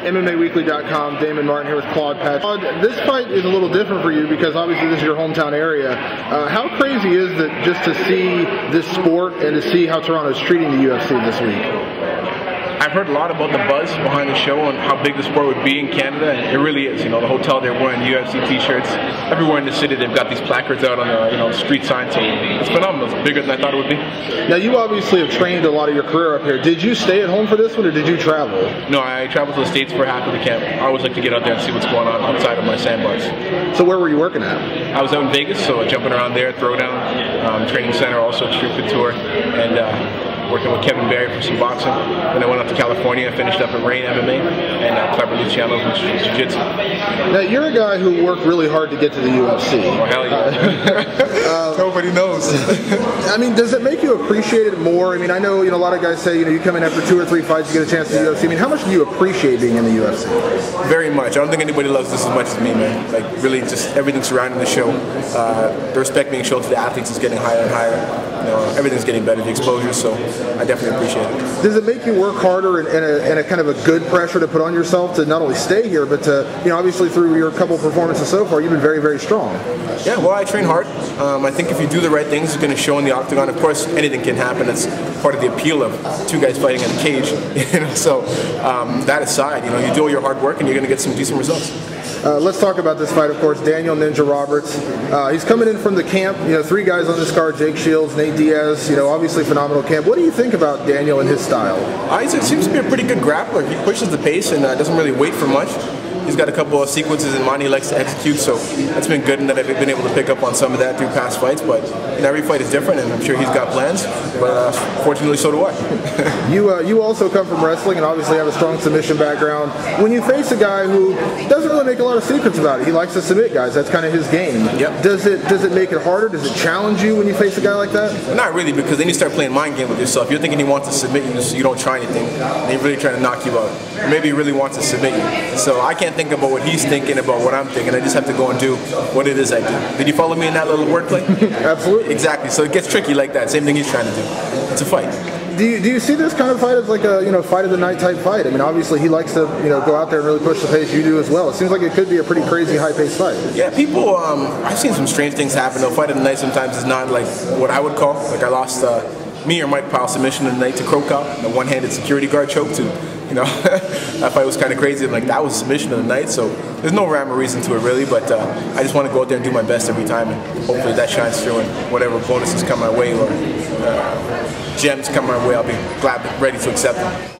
MMAWeekly.com. Damon Martin here with Claude Patch. Claude, this fight is a little different for you because obviously this is your hometown area. How crazy is it just to see this sport and to see how Toronto's treating the UFC this week? I've heard a lot about the buzz behind the show and how big the sport would be in Canada, and it really is. You know, the hotel, they're wearing UFC t-shirts. Everywhere in the city, they've got these placards out on the street signs. So it's phenomenal. It's bigger than I thought it would be. Now, you obviously have trained a lot of your career up here. Did you stay at home for this one, or did you travel? No, I traveled to the States for half of the camp. I always like to get out there and see what's going on outside of my sandbars. So where were you working at? I was out in Vegas, so jumping around there, Throwdown, training center, also Street Couture, and working with Kevin Barry for some boxing. Then I went up to California, finished up at Rain MMA, and Clever Luciano from Jiu-Jitsu. Now, you're a guy who worked really hard to get to the UFC. Oh, hell yeah. Nobody knows. I mean, does it make you appreciate it more? I mean, I know, a lot of guys say, you come in after 2 or 3 fights, you get a chance to the UFC. I mean, how much do you appreciate being in the UFC? Very much. I don't think anybody loves this as much as me, man. Like, really, just everything surrounding the show. The respect being shown to the athletes is getting higher and higher. Everything's getting better, the exposure, so I definitely appreciate it. Does it make you work harder and a kind of a good pressure to put on yourself to not only stay here, but to, obviously through your couple of performances so far, you've been very, very strong. Yeah, well, I train hard. I think if you do the right things, it's going to show in the octagon. Of course, anything can happen. That's part of the appeal of 2 guys fighting in a cage. So that aside, you do all your hard work and you're going to get some decent results. Let's talk about this fight, of course. Daniel Ninja Roberts. He's coming in from the camp. 3 guys on this card: Jake Shields, Nate Diaz. Obviously phenomenal camp. What do you think about Daniel and his style? He seems to be a pretty good grappler. He pushes the pace and doesn't really wait for much. He's got a couple of sequences in mind he likes to execute, so that's been good, and that I've been able to pick up on some of that through past fights. But every fight is different, and I'm sure he's got plans. But fortunately, so do I. You also come from wrestling, and obviously have a strong submission background. When you face a guy who doesn't really make a lot of secrets about it, he likes to submit guys. That's kind of his game. Yep. Does it make it harder? Does it challenge you when you face a guy like that? Well, not really, because then you start playing mind game with yourself. You're thinking he wants to submit you, so you don't try anything, and he's really trying to knock you out. Or maybe he really wants to submit you. So I can't think about what he's thinking about what I'm thinking. I just have to go and do what it is I do. Did you follow me in that little wordplay? Absolutely. Exactly. So it gets tricky like that. Same thing he's trying to do. It's a fight. Do you see this kind of fight as like a fight of the night type fight? I mean, obviously he likes to go out there and really push the pace. You do as well. It seems like it could be a pretty crazy high paced fight. Yeah, people. I've seen some strange things happen. The fight of the night sometimes is not like what I would call. Like I lost me or Mike Powell submission of the night to Krokow, the one-handed security guard choke to. That fight was kind of crazy. Like that was submission of the night, so there's no rhyme or reason to it really. But I just want to go out there and do my best every time, and hopefully that shines through. And whatever bonuses come my way or gems come my way, I'll be glad, ready to accept them.